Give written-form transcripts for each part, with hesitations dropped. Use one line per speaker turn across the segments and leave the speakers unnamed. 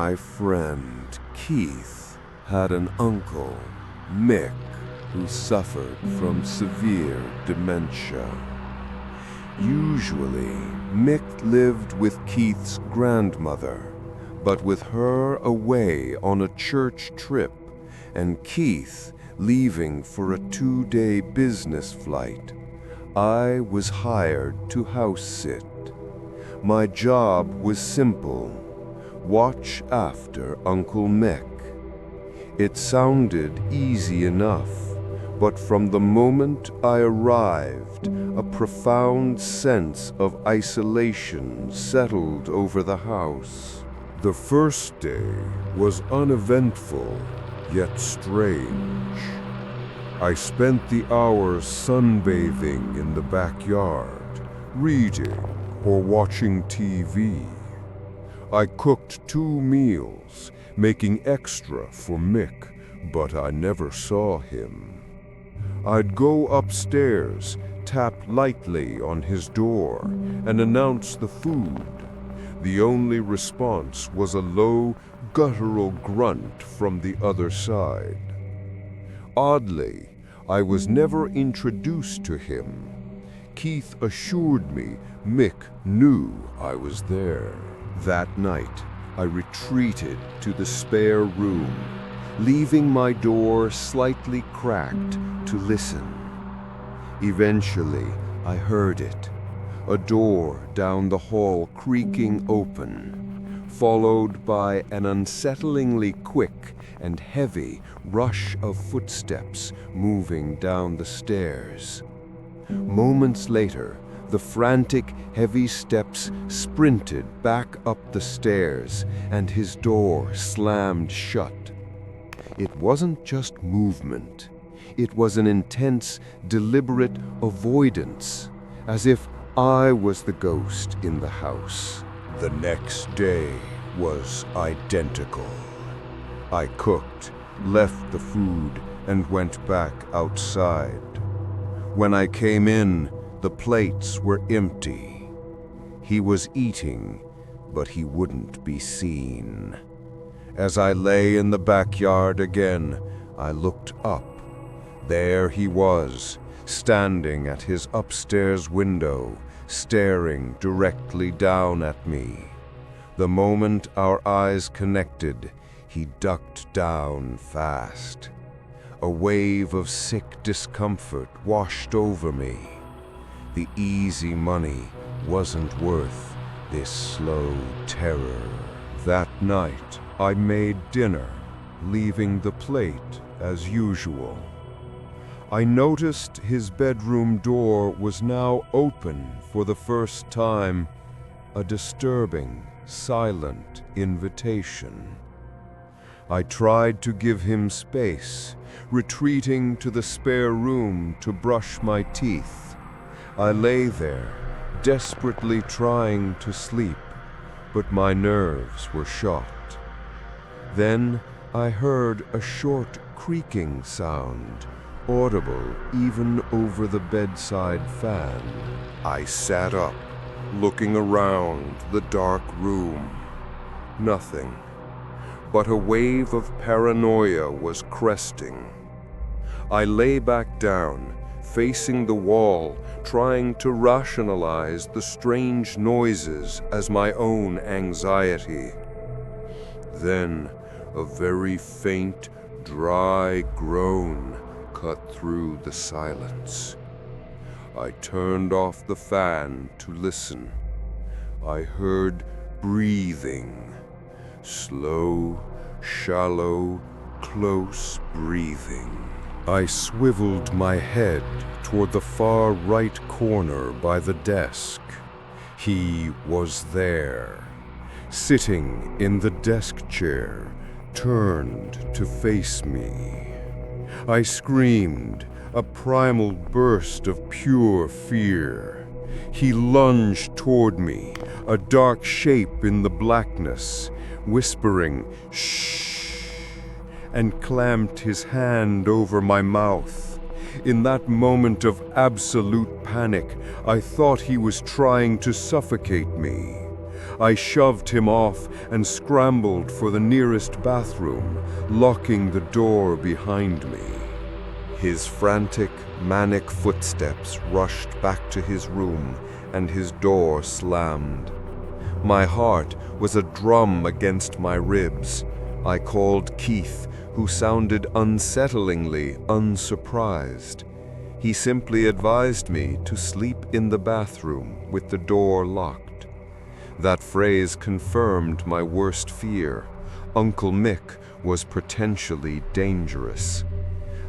My friend Keith had an uncle, Mick, who suffered from severe dementia. Usually, Mick lived with Keith's grandmother, but with her away on a church trip and Keith leaving for a 2-day business flight, I was hired to house sit. My job was simple: watch after Uncle Mick. It sounded easy enough, but from the moment I arrived, a profound sense of isolation settled over the house. The first day was uneventful, yet strange. I spent the hours sunbathing in the backyard, reading or watching TV. I cooked 2 meals, making extra for Mick, but I never saw him. I'd go upstairs, tap lightly on his door, and announce the food. The only response was a low, guttural grunt from the other side. Oddly, I was never introduced to him. Keith assured me Mick knew I was there. That night, I retreated to the spare room, leaving my door slightly cracked to listen. Eventually, I heard it, a door down the hall creaking open, followed by an unsettlingly quick and heavy rush of footsteps moving down the stairs. Moments later, the frantic, heavy steps sprinted back up the stairs, and his door slammed shut. It wasn't just movement. It was an intense, deliberate avoidance, as if I was the ghost in the house. The next day was identical. I cooked, left the food, and went back outside. When I came in, the plates were empty. He was eating, but he wouldn't be seen. As I lay in the backyard again, I looked up. There he was, standing at his upstairs window, staring directly down at me. The moment our eyes connected, he ducked down fast. A wave of sick discomfort washed over me. The easy money wasn't worth this slow terror. That night, I made dinner, leaving the plate as usual. I noticed his bedroom door was now open for the first time, a disturbing, silent invitation. I tried to give him space, retreating to the spare room to brush my teeth. I lay there, desperately trying to sleep, but my nerves were shot. Then I heard a short creaking sound, audible even over the bedside fan. I sat up, looking around the dark room. Nothing, but a wave of paranoia was cresting. I lay back down, facing the wall, trying to rationalize the strange noises as my own anxiety. Then, a very faint, dry groan cut through the silence. I turned off the fan to listen. I heard breathing. Slow, shallow, close breathing. I swiveled my head toward the far right corner by the desk. He was there, sitting in the desk chair, turned to face me. I screamed, a primal burst of pure fear. He lunged toward me, a dark shape in the blackness, whispering, "Shh," and clamped his hand over my mouth. In that moment of absolute panic, I thought he was trying to suffocate me. I shoved him off and scrambled for the nearest bathroom, locking the door behind me. His frantic, manic footsteps rushed back to his room, and his door slammed. My heart was a drum against my ribs. I called Keith, who sounded unsettlingly unsurprised. He simply advised me to sleep in the bathroom with the door locked. That phrase confirmed my worst fear. Uncle Mick was potentially dangerous.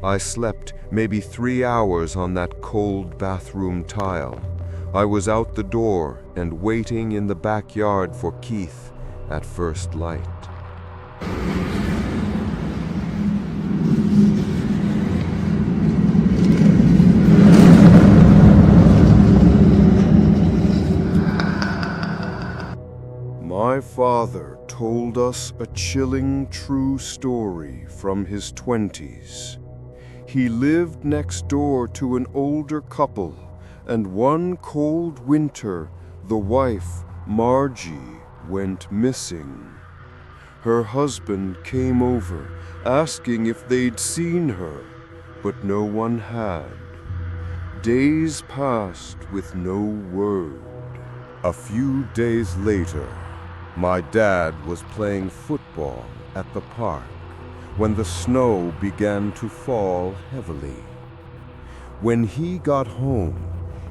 I slept maybe 3 hours on that cold bathroom tile. I was out the door and waiting in the backyard for Keith at first light. My father told us a chilling true story from his 20s. He lived next door to an older couple, and one cold winter, the wife, Margie, went missing. Her husband came over, asking if they'd seen her, but no one had. Days passed with no word. A few days later, my dad was playing football at the park when the snow began to fall heavily. When he got home,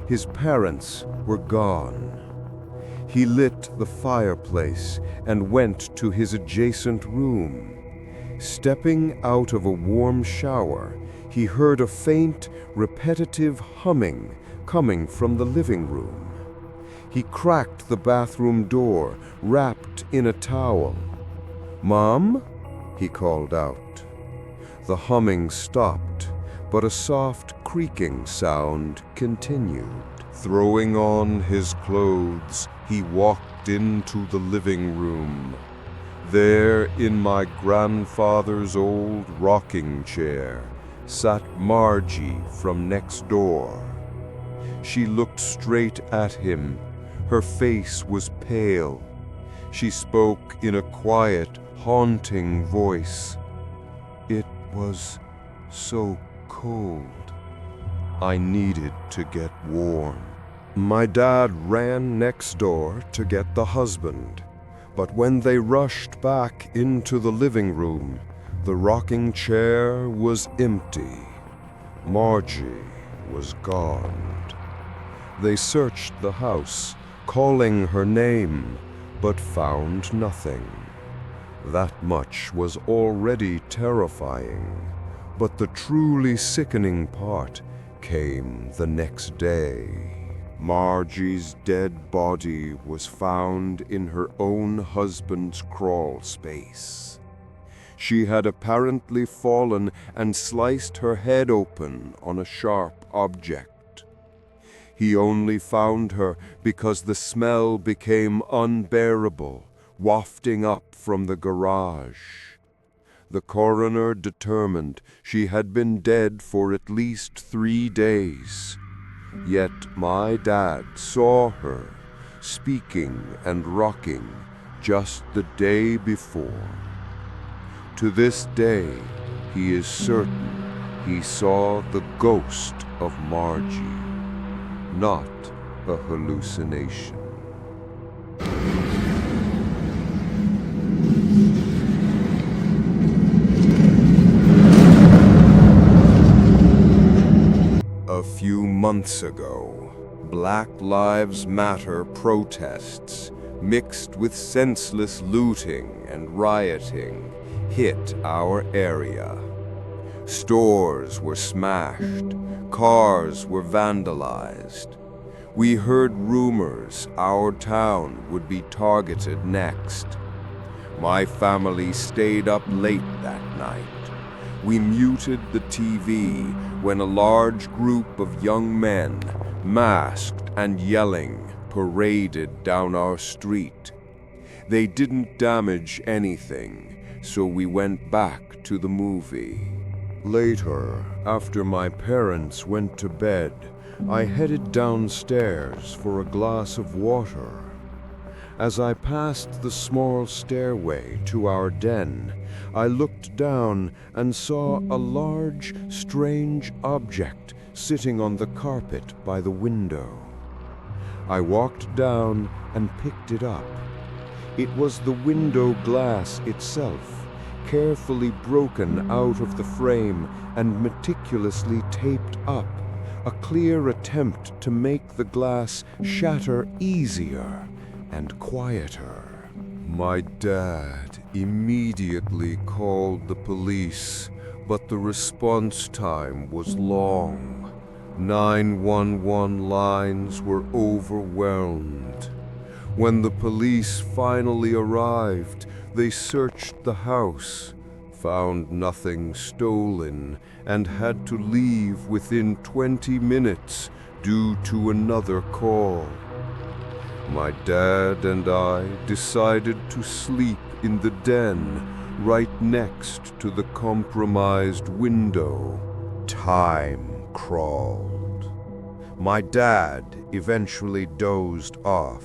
his parents were gone. He lit the fireplace and went to his adjacent room. Stepping out of a warm shower, he heard a faint, repetitive humming coming from the living room. He cracked the bathroom door, wrapped in a towel. "Mom?" he called out. The humming stopped, but a soft creaking sound continued. Throwing on his clothes, he walked into the living room. There, in my grandfather's old rocking chair, sat Margie from next door. She looked straight at him. Her face was pale. She spoke in a quiet, haunting voice. "It was so cold. I needed to get warm." My dad ran next door to get the husband, but when they rushed back into the living room, the rocking chair was empty. Margie was gone. They searched the house, calling her name, but found nothing. That much was already terrifying, but the truly sickening part came the next day. Margie's dead body was found in her own husband's crawl space. She had apparently fallen and sliced her head open on a sharp object. He only found her because the smell became unbearable, wafting up from the garage. The coroner determined she had been dead for at least 3 days. Yet my dad saw her, speaking and rocking, just the day before. To this day, he is certain he saw the ghost of Margie, not a hallucination. A few months ago, Black Lives Matter protests, mixed with senseless looting and rioting, hit our area. Stores were smashed, cars were vandalized. We heard rumors our town would be targeted next. My family stayed up late that night. We muted the TV when a large group of young men, masked and yelling, paraded down our street. They didn't damage anything, so we went back to the movie. Later, after my parents went to bed, I headed downstairs for a glass of water. As I passed the small stairway to our den, I looked down and saw a large, strange object sitting on the carpet by the window. I walked down and picked it up. It was the window glass itself, carefully broken out of the frame and meticulously taped up, a clear attempt to make the glass shatter easier and quieter. My dad immediately called the police, but the response time was long. 911 lines were overwhelmed. When the police finally arrived, they searched the house, found nothing stolen, and had to leave within 20 minutes due to another call. My dad and I decided to sleep in the den right next to the compromised window. Time crawled. My dad eventually dozed off,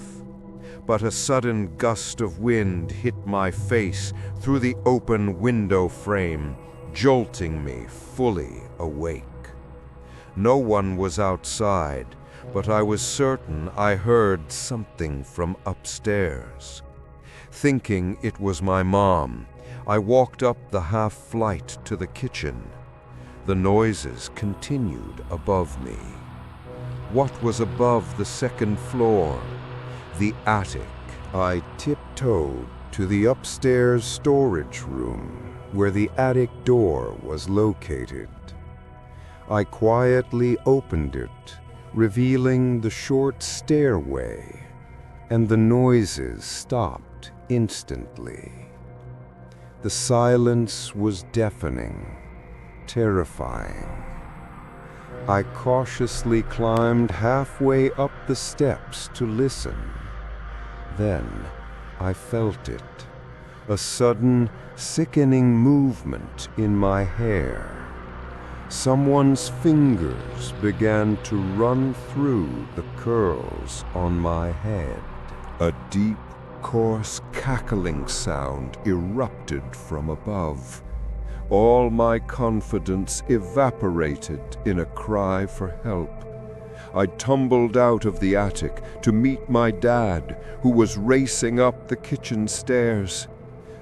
but a sudden gust of wind hit my face through the open window frame, jolting me fully awake. No one was outside, but I was certain I heard something from upstairs. Thinking it was my mom, I walked up the half-flight to the kitchen. The noises continued above me. What was above the second floor? The attic. I tiptoed to the upstairs storage room, where the attic door was located. I quietly opened it, revealing the short stairway, and the noises stopped instantly. The silence was deafening, terrifying. I cautiously climbed halfway up the steps to listen. Then I felt it, a sudden, sickening movement in my hair. Someone's fingers began to run through the curls on my head. A deep, coarse cackling sound erupted from above. All my confidence evaporated in a cry for help. I tumbled out of the attic to meet my dad, who was racing up the kitchen stairs.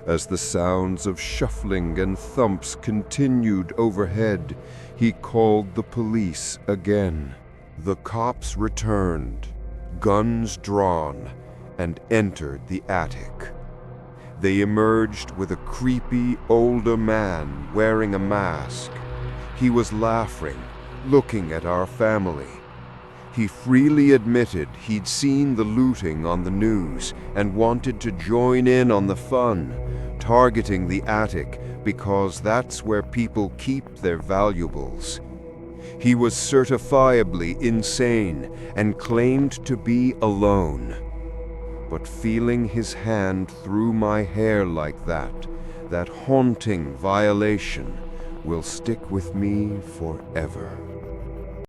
As the sounds of shuffling and thumps continued overhead, he called the police again. The cops returned, guns drawn, and entered the attic. They emerged with a creepy older man wearing a mask. He was laughing, looking at our family. He freely admitted he'd seen the looting on the news and wanted to join in on the fun, targeting the attic because that's where people keep their valuables. He was certifiably insane and claimed to be alone. But feeling his hand through my hair like that haunting violation will stick with me forever.